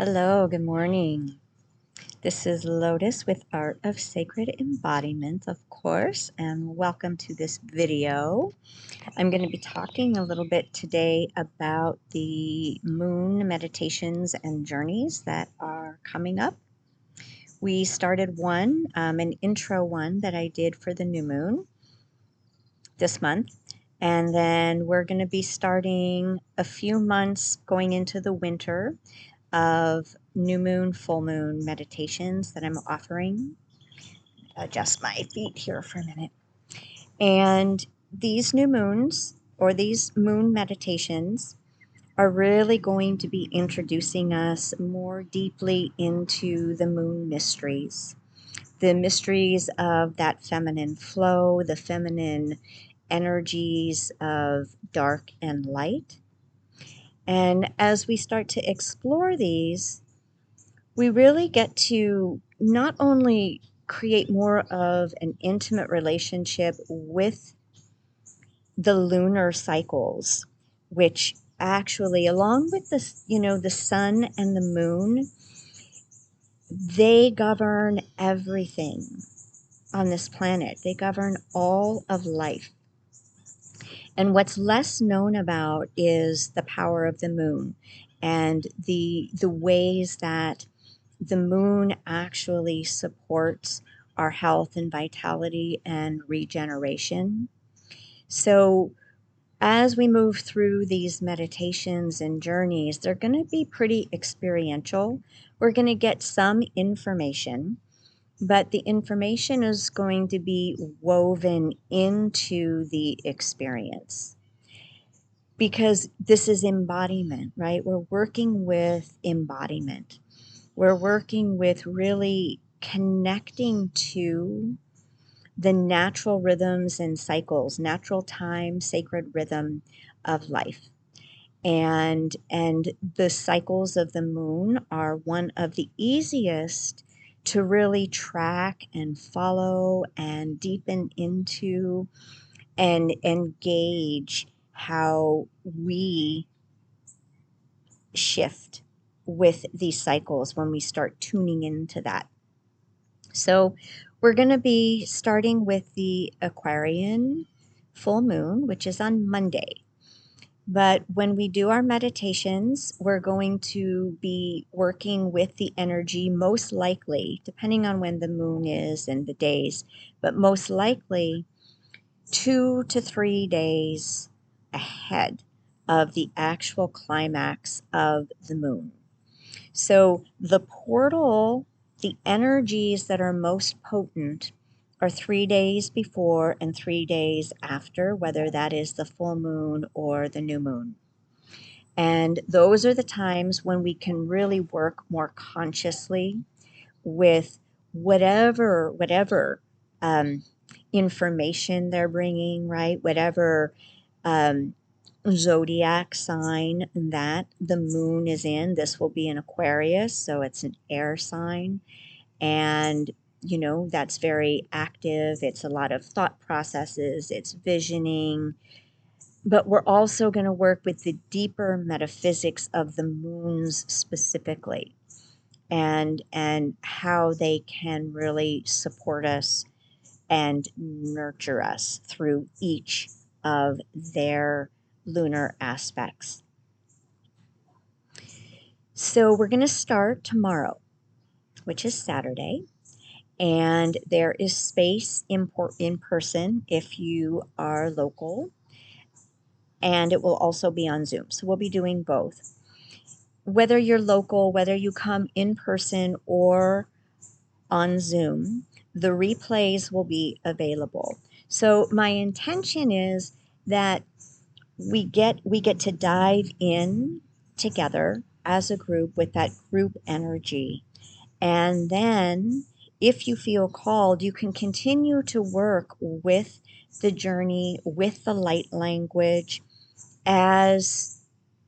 Hello, good morning. This is Lotus with Art of Sacred Embodiment, of course, and welcome to this video. I'm going to be talking a little bit today about the moon meditations and journeys that are coming up. We started one, an intro one that I did for the new moon this month, and then we're going to be starting a few months going into the winter of new moon, full moon meditations that I'm offering. Adjust my feet here for a minute. And these new moons or these moon meditations are really going to be introducing us more deeply into the moon mysteries, the mysteries of that feminine flow, the feminine energies of dark and light. And as we start to explore these, we really get to not only create more of an intimate relationship with the lunar cycles, which actually, along with this, the sun and the moon, they govern everything on this planet. They govern all of life. And what's less known about is the power of the moon and the ways that the moon actually supports our health and vitality and regeneration. So, as we move through these meditations and journeys, they're going to be pretty experiential. We're going to get some information, but the information is going to be woven into the experience because this is embodiment, right? We're working with embodiment. We're working with really connecting to the natural rhythms and cycles, natural time, sacred rhythm of life. And the cycles of the moon are one of the easiest to really track and follow and deepen into and engage how we shift with these cycles when we start tuning into that. So we're going to be starting with the Aquarian full moon, which is on Monday. But when we do our meditations, we're going to be working with the energy most likely, depending on when the moon is and the days, but most likely 2 to 3 days ahead of the actual climax of the moon. So the portal, the energies that are most potent are 3 days before and 3 days after, whether that is the full moon or the new moon. And those are the times when we can really work more consciously with whatever information they're bringing, right? Whatever zodiac sign that the moon is in. This will be an Aquarius, so it's an air sign. And, that's very active. It's a lot of thought processes, it's visioning. But we're also going to work with the deeper metaphysics of the moons specifically and how they can really support us and nurture us through each of their lunar aspects. So we're going to start tomorrow, which is Saturday, and there is space in person if you are local, and it will also be on Zoom. So we'll be doing both. Whether you're local, whether you come in person or on Zoom, the replays will be available. So my intention is that we get to dive in together as a group with that group energy. And then if you feel called, you can continue to work with the journey, with the light language as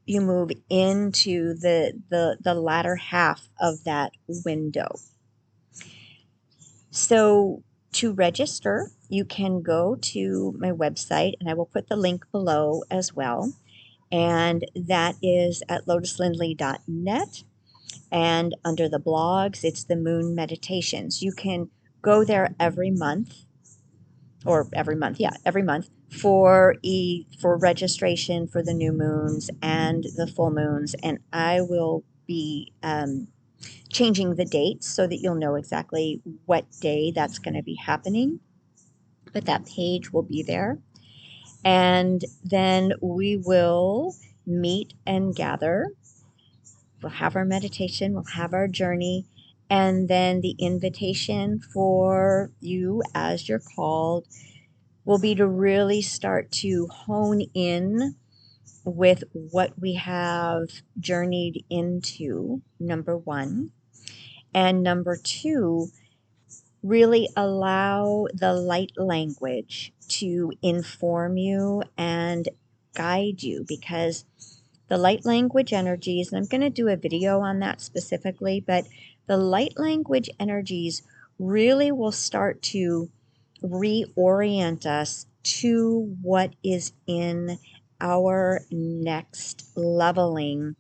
you move into the latter half of that window. So to register, you can go to my website, and I will put the link below as well. And that is at lotuslindley.net. And under the blogs, it's the moon meditations. You can go there every month, or every month, yeah, every month for registration for the new moons and the full moons. And I will be changing the dates so that you'll know exactly what day that's going to be happening. But that page will be there. And then we will meet and gather. We'll have our meditation, we'll have our journey, and then the invitation for you as you're called will be to really start to hone in with what we have journeyed into, number one. And number two, really allow the light language to inform you and guide you, because the light language energies, and I'm going to do a video on that specifically, but the light language energies really will start to reorient us to what is in our next leveling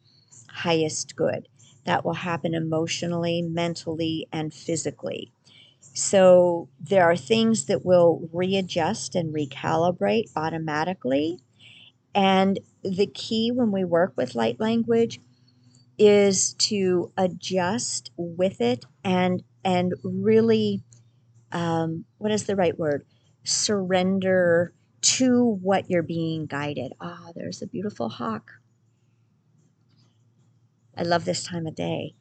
highest good. That will happen emotionally, mentally, and physically. So there are things that will readjust and recalibrate automatically. And the key when we work with light language is to adjust with it and really, what is the right word? Surrender to what you're being guided. Ah, there's a beautiful hawk. I love this time of day.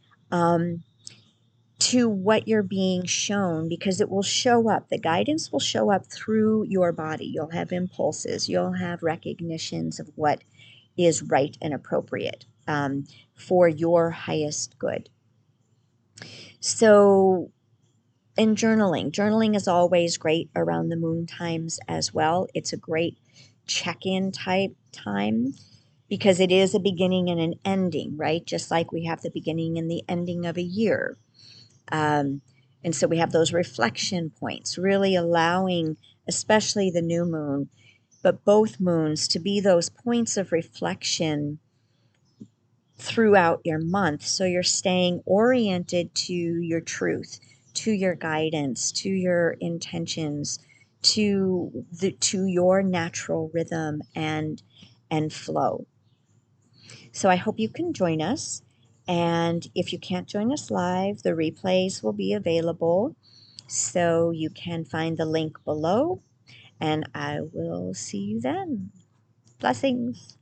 To what you're being shown, because it will show up. The guidance will show up through your body. You'll have impulses. You'll have recognitions of what is right and appropriate for your highest good. So, in journaling is always great around the moon times as well. It's a great check-in type time because it is a beginning and an ending, right? Just like we have the beginning and the ending of a year. And so we have those reflection points, really allowing, especially the new moon, but both moons, to be those points of reflection throughout your month. So you're staying oriented to your truth, to your guidance, to your intentions, to your natural rhythm and flow. So I hope you can join us. And if you can't join us live, the replays will be available. So you can find the link below, and I will see you then. Blessings.